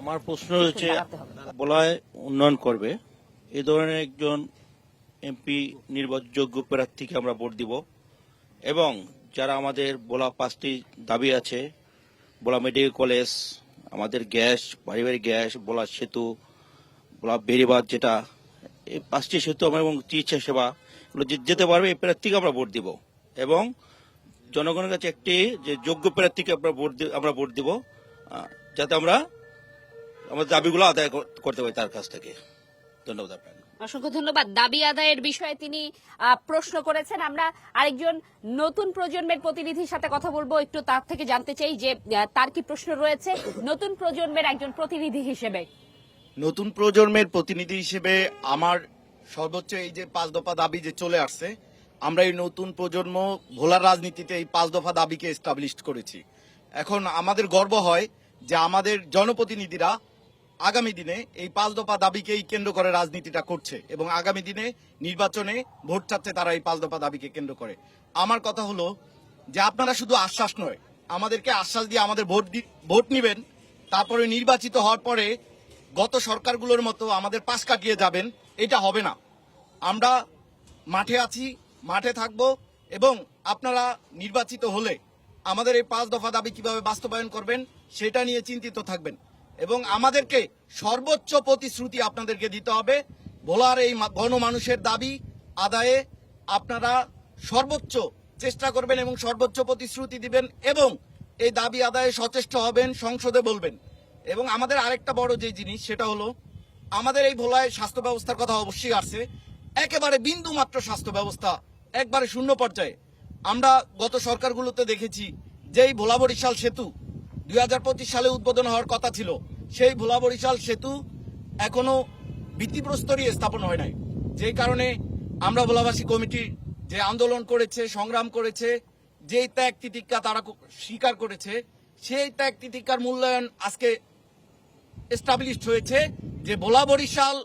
আমার প্রশ্ন হচ্ছে, বলায় উন্নয়ন করবে এই ধরনের একজন এমপি নির্বাচনযোগ্য প্রার্থীকে আমরা ভোট দিব এবং যারা আমাদের বলা 5টি দাবি আছে, বলা মেডিকেল কলেজ, আমাদের গ্যাস, পারিবারিক গ্যাস, বলা সেতু, বলা বেড়িবাঁধ, যেটা এই 5টি সেতু এবং চিকিৎসা সেবা এগুলো যেতে পারবে এই প্রার্থীকে আমরা ভোট দিব এবং জনগণের কাছে একটি যে যোগ্য প্রার্থীকে আমরা ভোট দিব যাতে আমরা আমাদের দাবিগুলো আদায় করতে পারি তার কাছ থেকে। ধন্যবাদ আপনাকে। অসংখ্য ধন্যবাদ। দাবি আদায়ের বিষয়ে তিনি প্রশ্ন করেছেন। আমরা আরেকজন নতুন প্রজন্মের প্রতিনিধির সাথে কথা বলবো, একটু তার থেকে জানতে চাই যে তার কি প্রশ্ন রয়েছে নতুন প্রজন্মের একজন প্রতিনিধি হিসেবে। নতুন প্রজন্মের প্রতিনিধি হিসেবে আমার সর্বোচ্চ এই যে 5 দফা দাবি যে চলে আসছে, আমরা এই নতুন প্রজন্ম ভোলার রাজনীতিতে এই 5 দফা দাবিকে এস্টাবলিশ করেছি। এখন আমাদের গর্ব হয় যে আমাদের জনপ্রতিনিধিরা আগামী দিনে এই 5 দফা দাবিকেই কেন্দ্র করে রাজনীতিটা করছে এবং আগামী দিনে নির্বাচনে ভোট চাচ্ছে তারা এই 5 দফা দাবিকে কেন্দ্র করে। আমার কথা হলো যে আপনারা শুধু আশ্বাস নয়, আমাদেরকে আশ্বাস দিয়ে আমাদের ভোট নিবেন, তারপরে নির্বাচিত হওয়ার পরে গত সরকারগুলোর মতো আমাদের পাশ কাটিয়ে যাবেন, এটা হবে না। আমরা মাঠে আছি, মাঠে থাকব এবং আপনারা নির্বাচিত হলে আমাদের এই 5 দফা দাবি কিভাবে বাস্তবায়ন করবেন সেটা নিয়ে চিন্তিত থাকবেন এবং আমাদেরকে সর্বোচ্চ প্রতিশ্রুতি আপনাদেরকে দিতে হবে। ভোলার এই গণমানুষের দাবি আদায়ে আপনারা সর্বোচ্চ চেষ্টা করবেন এবং সর্বোচ্চ প্রতিশ্রুতি দিবেন এবং এই দাবি আদায়ে সচেষ্ট হবেন, সংসদে বলবেন। এবং আমাদের আরেকটা বড় যে জিনিস সেটা হলো আমাদের এই ভোলায় স্বাস্থ্য ব্যবস্থার কথা অবশ্যই আসছে, একেবারে বিন্দু মাত্র স্বাস্থ্য ব্যবস্থা একবারে শূন্য পর্যায়ে। আমরা গত সরকারগুলোতে দেখেছি যেই ভোলা বরিশাল সেতু 2025 সালে উদ্বোধন হওয়ার কথা ছিল, সেই ভোলা বরিশাল সেতু এখনো ভিত্তিপ্রস্তরই স্থাপন হয় নাই, যেই কারণে আমরা ভোলাবাসী কমিটি যে আন্দোলন করেছে, সংগ্রাম করেছে, যেই ত্যাগ তিতিক্ষা তারা স্বীকার করেছে, সেই ত্যাগ তিতিক্ষার মূল্যায়ন আজকে এস্টাবলিশড হয়েছে যে ভোলা বরিশাল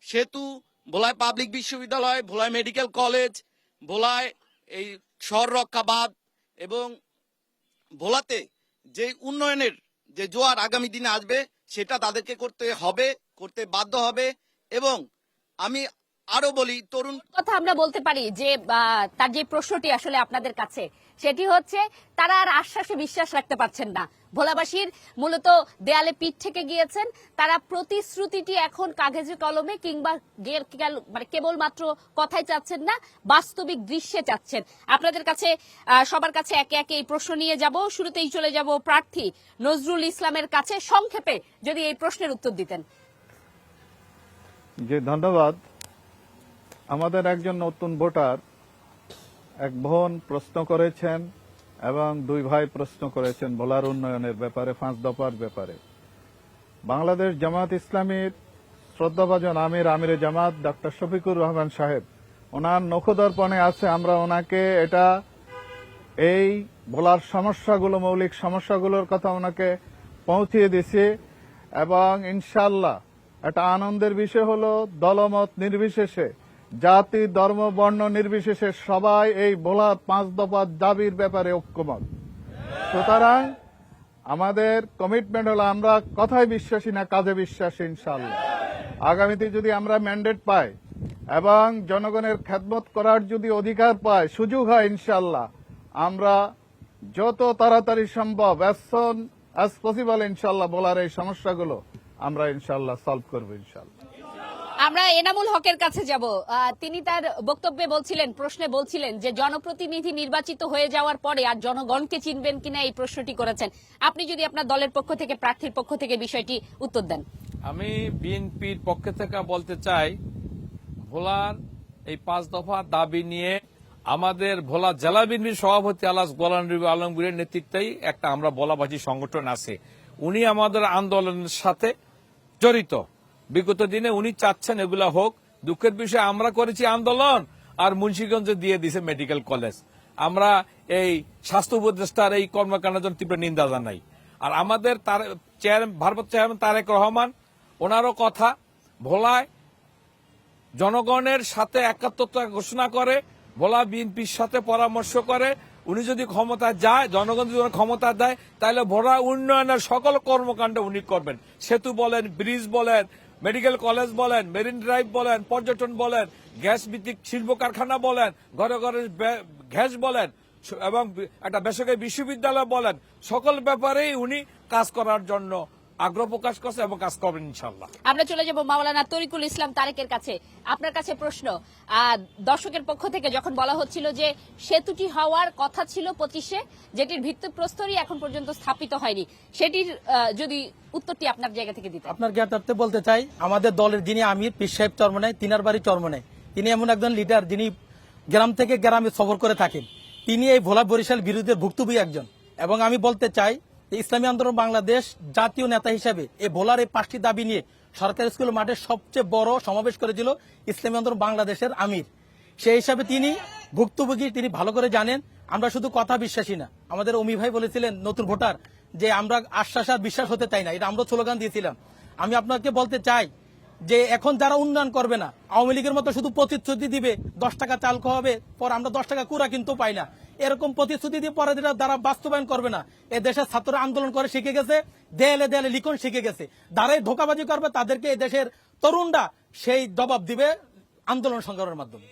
সেতু, ভোলায় পাবলিক বিশ্ববিদ্যালয়, ভোলায় মেডিকেল কলেজ, ভোলায় এই শহর রক্ষা বাঁধ এবং ভোলাতে যে উন্নয়নের যে জোয়ার আগামী দিনে আসবে সেটা তাদেরকে করতে হবে, করতে বাধ্য হবে। এবং আমি আরো বলি, তরুণ কথা আমরা বলতে পারি যে তার যে প্রশ্নটি আসলে আপনাদের কাছে সেটি হচ্ছে তারা আর আশ্বাসে বিশ্বাস রাখতে পারছেন না। ভোলাবাসীর মূলত দেয়ালে পিঠ থেকে গিয়েছেন, তারা প্রতিশ্রুতিটি এখন কাগজে কলমে কিংবা মানে কেবলমাত্র কথাই চাচ্ছেন না, বাস্তবিক দৃশ্যে চাচ্ছেন। আপনাদের কাছে সবার কাছে একে একে এই প্রশ্ন নিয়ে যাব। শুরুতেই চলে যাব প্রার্থী নজরুল ইসলামের কাছে, সংক্ষেপে যদি এই প্রশ্নের উত্তর দিতেন। জি ধন্যবাদ। আমাদের একজন নতুন ভোটার, এক বোন প্রশ্ন করেছেন এবং 2 ভাই প্রশ্ন করেছেন ভোলার উন্নয়নের ব্যাপারে, 5 দফার ব্যাপারে। বাংলাদেশ জামাত ইসলামীর শ্রদ্ধাভাজন আমিরে জামাত ডক্টর শফিকুর রহমান সাহেব, ওনার নখদর্পণে আছে, আমরা ওনাকে এটা এই ভোলার সমস্যাগুলো, মৌলিক সমস্যাগুলোর কথা ওনাকে পৌঁছিয়ে দিছি এবং ইনশাআল্লাহ একটা আনন্দের বিষয় হলো দলমত নির্বিশেষে জাতি ধর্ম বর্ণ নির্বিশেষে সবাই এই ভোলা 5 দফা দাবির ব্যাপারে ঐক্যমত। সুতরাং আমাদের কমিটমেন্ট হলো আমরা কথায় বিশ্বাসী না কাজে বিশ্বাসী ইনশাআল্লাহ। আগামীতে যদি আমরা ম্যান্ডেট পাই এবং জনগণের খেদমত করার যদি অধিকার পাই, সুযোগ হয়, ইনশাআল্লাহ আমরা যত তাড়াতাড়ি সম্ভব অ্যাজ সুন অ্যাজ পসিবল ইনশাআল্লাহ বলার এই সমস্যাগুলো আমরা ইনশাআল্লাহ সলভ করবো ইনশাআল্লাহ। আমরা এনামুল হকের কাছে যাব। তিনি তার বক্তব্যে বলছিলেন, প্রশ্নে বলছিলেন যে জনপ্রতিনিধি নির্বাচিত হয়ে যাওয়ার পরে আর জনগণকে চিনবেন কিনা এই প্রশ্নটি করেছেন। আপনি যদি আপনার দলের পক্ষ থেকে, প্রার্থীর পক্ষ থেকে বিষয়টি উত্তর দেন। আমি বিএনপির পক্ষ থেকে বলতে চাই, ভোলার এই 5 দফা দাবি নিয়ে আমাদের ভোলা জেলা বিএনপির সভাপতি আলাস গোলাম রবি আলমগীরের নেতৃত্বেই একটা আমরা ভোলাবাসী সংগঠন আছে। উনি আমাদের আন্দোলনের সাথে জড়িত। বিগত দিনে উনি চাচ্ছেন এগুলা হোক। দুঃখের বিষয় আমরা করেছি আন্দোলন আর মুন্সিগঞ্জে দিয়ে দিছে মেডিকেল কলেজ। আমরা এই স্বাস্থ্য উপদেষ্টার এই কর্মকাণ্ডের জন্য তীব্র নিন্দা জানাই। আর আমাদের ভারপ্রাপ্ত চেয়ারম্যান তারেক রহমান, ওনারও কথা, ভোলায় জনগণের সাথে একাত্মতা ঘোষণা করে, ভোলা বিএনপির সাথে পরামর্শ করে। উনি যদি ক্ষমতা যায়, জনগণ যদি ক্ষমতা দেয়, তাহলে ভোলা উন্নয়নের সকল কর্মকাণ্ড উনি করবেন। সেতু বলেন, ব্রিজ বলেন, মেডিকেল কলেজ বলেন, মেরিন ড্রাইভ বলেন, পর্যটন বলেন, গ্যাস ভিত্তিক শিল্প কারখানা বলেন, ঘরে ঘরে গ্যাস বলেন, এবং একটা বেসরকারি বিশ্ববিদ্যালয় বলেন, সকল ব্যাপারেই উনি কাজ করার জন্য আগ্রহ প্রকাশ করছে এবং কাজ করবেন ইনশাআল্লাহ। আমরা চলে যাব মাওলানা তরিকুল ইসলাম তারেকের কাছে। আপনার কাছে প্রশ্ন, দর্শকের পক্ষ থেকে যখন বলা হচ্ছিল যে সেতুটি হওয়ার কথা ছিল 25-এ, যেটির ভিত্তিপ্রস্তরই এখন পর্যন্ত স্থাপিত হয়নি, সেটির যদি উত্তরটি আপনার জায়গা থেকে দিতে। আপনার জ্ঞাতার্থে বলতে চাই, আমাদের দলের যিনি আমির পীর সাহেব চরমনায়, তিনার বাড়ি চরমনায়, তিনি এমন একজন লিডার যিনি গ্রাম থেকে গ্রামে সফর করে থাকেন। তিনি এই ভোলা বরিশাল বিরোধীর ভুক্তভোগী একজন। এবং আমি বলতে চাই, ইসলামী আন্দোলন বাংলাদেশ জাতীয় নেতা হিসেবে এই ভোলার এই 5টি দাবি নিয়ে সরকারি স্কুল মাঠে সবচেয়ে বড় সমাবেশ করেছিল ইসলামী আন্দোলন বাংলাদেশের আমির। সেই হিসাবে তিনি ভুক্তভোগী, তিনি ভালো করে জানেন। আমরা শুধু কথা বিশ্বাসী না, আমাদের অমি ভাই বলেছিলেন নতুন ভোটার যে আমরা আশ্বাস আর বিশ্বাস হতে চাই না, এটা আমরা স্লোগান দিয়েছিলাম। আমি আপনাকে বলতে চাই যে এখন যারা উন্নয়ন করবে না, আওয়ামী লীগের মতো শুধু প্রতিশ্রুতি দিবে 10 টাকা চাল খাওয়াবে, পর আমরা 10 টাকা কুড়া কিন্তু পাই না, এরকম প্রতিশ্রুতি দিয়ে পরে যারা বাস্তবায়ন করবে না, এ দেশের ছাত্ররা আন্দোলন করে শিখে গেছে, দেয়ালে দেয়ালে লিখন শিখে গেছে, যারাই ধোকাবাজি করবে তাদেরকে এই দেশের তরুণরা সেই জবাব দিবে আন্দোলন সংগ্রামের মাধ্যমে।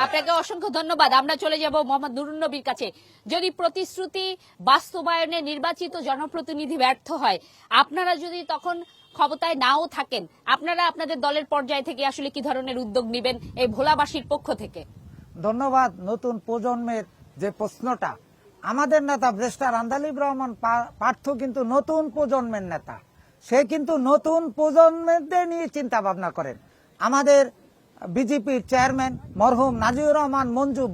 আপনাকে অসংখ্য ধন্যবাদ। আমরা চলে যাব মোহাম্মদ নুরুন নবীর কাছে। যদি প্রতিশ্রুতি বাস্তবায়নে নির্বাচিত জনপ্রতিনিধি ব্যর্থ হয়, আপনারা যদি তখন ক্ষমতায় নাও থাকেন, আপনারা আপনাদের দলের পর্যায় থেকে আসলে কি ধরনের উদ্যোগ নেবেন এই ভোলাবাসীর পক্ষ থেকে? ধন্যবাদ। নতুন প্রজন্মের যে প্রশ্নটা, আমাদের নেতা ব্যারিস্টার আন্দালিব রহমান পার্থ কিন্তু নতুন প্রজন্মের নেতা। সে কিন্তু নতুন প্রজন্মদের নিয়ে চিন্তা ভাবনা করেন। আমাদের বিজেপির চেয়ারম্যান মরহুম নাজিউর রহমান মঞ্জু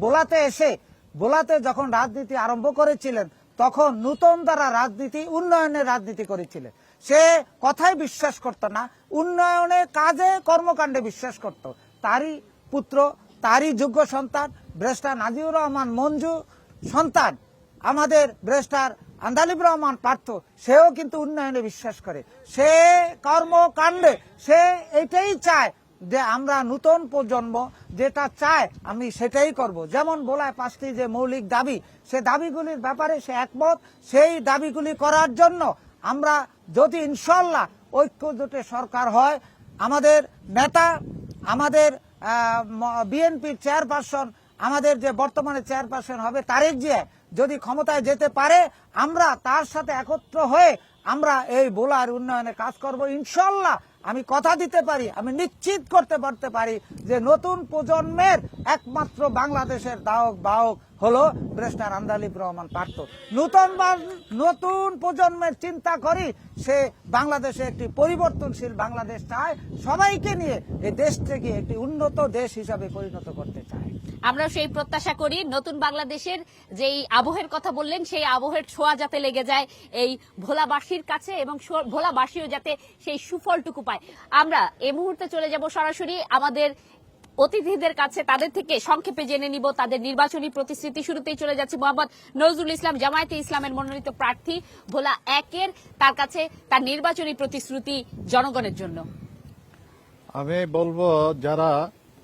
বোলাতে যখন রাজনীতি আরম্ভ করেছিলেন, তখন নূতন দ্বারা রাজনীতি, উন্নয়নের রাজনীতি করেছিলেন। সে কথায় বিশ্বাস করত না, উন্নয়নে, কাজে, কর্মকাণ্ডে বিশ্বাস করত। তারই পুত্র, তারই যোগ্য সন্তান ব্যারিস্টার নাজিউর রহমান মঞ্জু সন্তান আমাদের ব্যারিস্টার আন্দালিব রহমান পার্থ, সেও কিন্তু উন্নয়নে বিশ্বাস করে। সে কর্মকাণ্ডে সে এটাই চায় যে আমরা নতুন প্রজন্ম যেটা চায় আমি সেটাই করব। যেমন ভোলায় 5টি যে মৌলিক দাবি, সে দাবিগুলির ব্যাপারে সে একমত। সেই দাবিগুলি করার জন্য আমরা যদি ইনশাল্লাহ ঐক্য জোটে সরকার হয়, আমাদের নেতা, আমাদের বিএনপির চেয়ারপারসন, আমাদের যে বর্তমানে চেয়ারপারসন হবে তারেক জিয়া যদি ক্ষমতায় যেতে পারে, আমরা তার সাথে একত্র হয়ে আমরা এই ভোলার উন্নয়নে কাজ করব ইনশাল্লাহ। আমি কথা দিতে পারি, আমি নিশ্চিত করতে পারি যে নতুন প্রজন্মের একমাত্র বাংলাদেশের বাহক হলো ব্যারিস্টার আন্দালিব রহমান পার্থ। নতুন প্রজন্মের চিন্তা করি, সে বাংলাদেশে একটি পরিবর্তনশীল বাংলাদেশ চায়, সবাইকে নিয়ে এই দেশটাকে একটি উন্নত দেশ হিসাবে পরিণত করতে চায়। আমরা সেই প্রত্যাশা করি নতুন বাংলাদেশের যেই আবহের কথা বললেন, সেই আবহের ছোঁয়া যাতে লেগে যায় এই ভোলাবাসীর কাছে এবং ভোলাবাসীও যাতে সেই সুফলটুকু পায়। আমরা এই মুহূর্তে চলে যাব সরাসরি আমাদের অতিথিদের কাছে, তাদের থেকে সংক্ষেপে জেনে নিব তাদের নির্বাচনী প্রতিশ্রুতি। শুরুতেই চলে যাচ্ছে মোহাম্মদ নজরুল ইসলাম, জামায়াতে ইসলামের মনোনীত প্রার্থী ভোলা 1-এর, তার কাছে তার নির্বাচনী প্রতিশ্রুতি জনগণের জন্য। আমি বলবো, যারা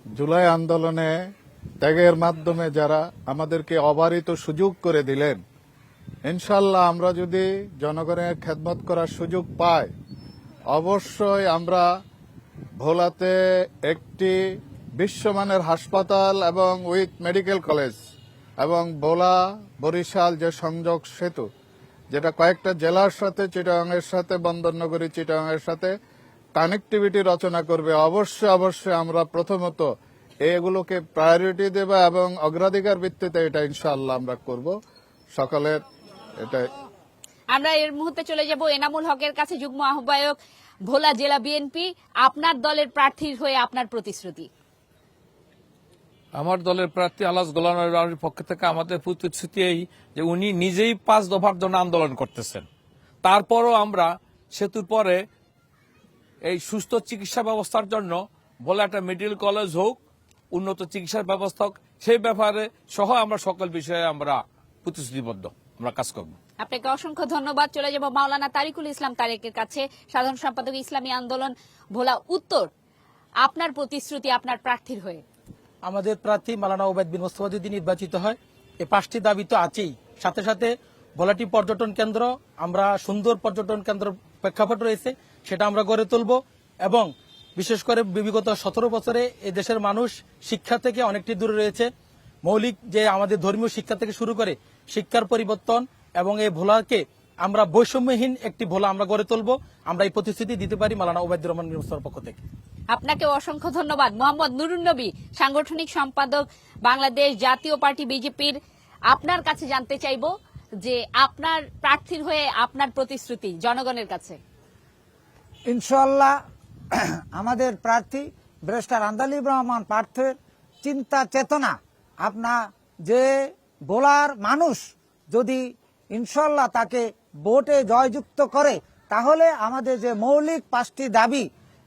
জুলাই আন্দোলনে ত্যাগের মাধ্যমে যারা আমাদেরকে অবারিত সুযোগ করে দিলেন, ইনশাল্লাহ আমরা যদি জনগণের খেদমত করার সুযোগ পাই, অবশ্যই আমরা ভোলাতে একটি বিশ্বমানের হাসপাতাল এবং উইথ মেডিকেল কলেজ এবং ভোলা বরিশাল যে সংযোগ সেতু, যেটা কয়েকটা জেলার সাথে, চিটাগাংয়ের সাথে, বন্দরনগরী চিটাগাংয়ের সাথে কানেক্টিভিটি রচনা করবে। অবশ্যই আমরা প্রথমত এগুলোকে প্রায়োরিটি দেব এবং অগ্রাধিকার ভিত্তিতে এটা ইনশাআল্লাহ আমরা করব। সকলের এটাই। আমরা এর মুহূর্তে চলে যাব এনামুল হকের কাছে, যুগ্ম আহ্বায়ক ভোলা জেলা বিএনপি। আপনার দলের প্রার্থীর হয়ে আপনার প্রতিশ্রুতি। আমার দলের প্রার্থী আলাস গোলাম রনির পক্ষ থেকে আমাদের প্রতিশ্রুতি এই যে উনি নিজেই 5 দফার জন্য আন্দোলন করতেছেন। তারপরও আমরা সেতুর পরে এই সুস্থ চিকিৎসা ব্যবস্থার জন্য বলে একটা মেডিকেল কলেজ হোক, উন্নত চিকিৎসার ব্যবস্থা হোক, সেই ব্যাপারে সহ আমরা সকল বিষয়ে আমরা প্রতিশ্রুতিবদ্ধ, আমরা কাজ করব। আপনাকে অসংখ্য ধন্যবাদ। চলে যাব মাওলানা তারিকুল ইসলাম তারেকের কাছে, সাধারণ সম্পাদক ইসলামী আন্দোলন ভোলা উত্তর। আপনার প্রতিশ্রুতি আপনার প্রার্থীর হয়ে। আমাদের প্রার্থী মাওলানা ওবায়দ বিন মোস্তফা যদি নির্বাচিত হয়, এই 5টি দাবি তো আছেই, সাথে সাথে ভোলাটি পর্যটন কেন্দ্র, আমরা সুন্দর পর্যটন কেন্দ্র প্রেক্ষাপট রয়েছে, সেটা আমরা গড়ে তুলব এবং বিশেষ করে বিগত 17 বছরে এই দেশের মানুষ শিক্ষা থেকে অনেকটি দূরে রয়েছে। মৌলিক যে আমাদের ধর্মীয় শিক্ষা থেকে শুরু করে শিক্ষার পরিবর্তন এবং এই ভোলাকে আমরা বৈষম্যহীন একটি ভোলা আমরা গড়ে তুলব। আমরা এই প্রতিশ্রুতি দিতে পারি মাওলানা ওবায়দুর রহমান মির্জার পক্ষ থেকে। আপনাকে অসংখ্য ধন্যবাদ। মোহাম্মদ নুরুন নবী, সাংগঠনিক সম্পাদক বাংলাদেশ জাতীয় পার্টি বিজেপির, আপনার কাছে জানতে চাইব যে আপনার প্রার্থীর হয়ে আপনার প্রতিশ্রুতি জনগণের কাছে। ইনশাআল্লাহ আমাদের প্রার্থী ব্যারিস্টার আন্দালিব রহমান প্রার্থীর চিন্তা চেতনা, আপনার যে ভোলার মানুষ যদি ইনশাআল্লাহ তাকে ভোটে জয়যুক্ত করে, তাহলে আমাদের যে মৌলিক 5টি দাবি,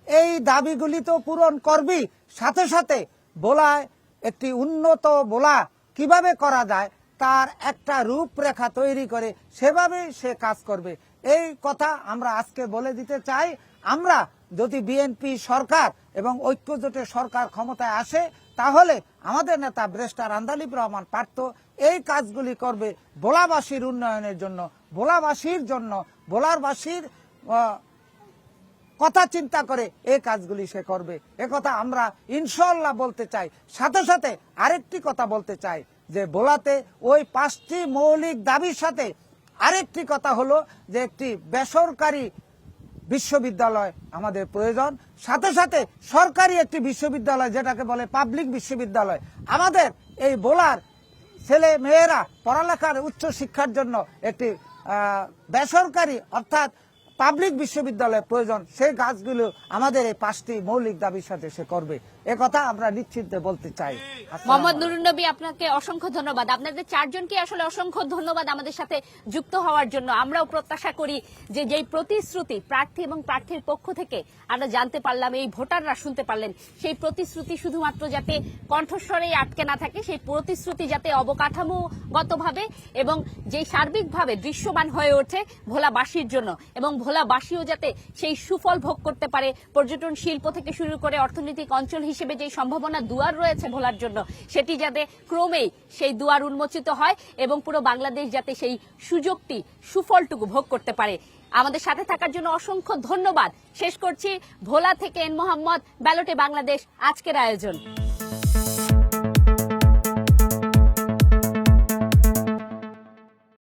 এই দাবিগুলি তো পূরণ করবি, সাথে সাথে ভোলায় একটি উন্নত ভোলা কিভাবে করা যায় তার একটা রূপরেখা তৈরি করে সেভাবে সে কাজ করবে। এই কথা আমরা আজকে বলে দিতে চাই। আমরা যদি বিএনপি সরকার এবং ঐক্যজোটের সরকার ক্ষমতায় আসে, তাহলে আমাদের নেতা ব্যারিস্টার আন্দালিব রহমান পার্থ এই কাজগুলি করবে ভোলাবাসীর উন্নয়নের জন্য, ভোলাবাসীর জন্য, ভোলারবাসীর কথা চিন্তা করে এই কাজগুলি সে করবে। একথা আমরা ইনশাআল্লাহ বলতে চাই। সাথে সাথে আরেকটি কথা বলতে চাই যে ভোলাতে ওই 5টি মৌলিক দাবির সাথে আরেকটি কথা হলো যে একটি বেসরকারি বিশ্ববিদ্যালয় আমাদের প্রয়োজন, সাথে সাথে সরকারি একটি বিশ্ববিদ্যালয় যেটাকে বলে পাবলিক বিশ্ববিদ্যালয়। আমাদের এই ভোলার ছেলে মেয়েরা পড়ালেখার উচ্চ শিক্ষার জন্য একটি বেসরকারি অর্থাৎ পাবলিক বিশ্ববিদ্যালয়ের প্রয়োজন। সেই কাজগুলো আমাদের এই 5টি মৌলিক দাবির সাথে সে করবে, একথা আমরা নিশ্চিন্তে বলতে চাই। মোহাম্মদ নুরুন নবী, আপনাকে অসংখ্য ধন্যবাদ। আপনাদের 4 জনকে আসলে অসংখ্য ধন্যবাদ আমাদের সাথে যুক্ত হওয়ার জন্য। আমরাও প্রত্যাশা করি যে যেই প্রতিশ্রুতি প্রার্থী এবং প্রার্থীর পক্ষ থেকে আমরা জানতে পারলাম, এই ভোটাররা শুনতে পারলেন, সেই প্রতিশ্রুতি শুধুমাত্র যাতে কণ্ঠস্বরেই আটকে না থাকে, সেই প্রতিশ্রুতি যাতে অবকাঠামোগতভাবে এবং যেই সার্বিকভাবে দৃশ্যমান হয়ে ওঠে ভোলাবাসীর জন্য, এবং ভোলাবাসীও যাতে সেই সুফল ভোগ করতে পারে। পর্যটন শিল্প থেকে শুরু করে অর্থনৈতিক অঞ্চল হিসেবে যে সম্ভাবনা দুয়ার রয়েছে ভোলার জন্য, সেটি যাতে ক্রমেই সেই দুয়ার উন্মোচিত হয় এবং পুরো বাংলাদেশ যাতে সেই সুযোগটি, সুফলটুকু ভোগ করতে পারে। আমাদের সাথে থাকার জন্য অসংখ্য ধন্যবাদ। শেষ করছি ভোলা থেকে এন মোহাম্মদ, ব্যালটে বাংলাদেশ আজকের আয়োজন।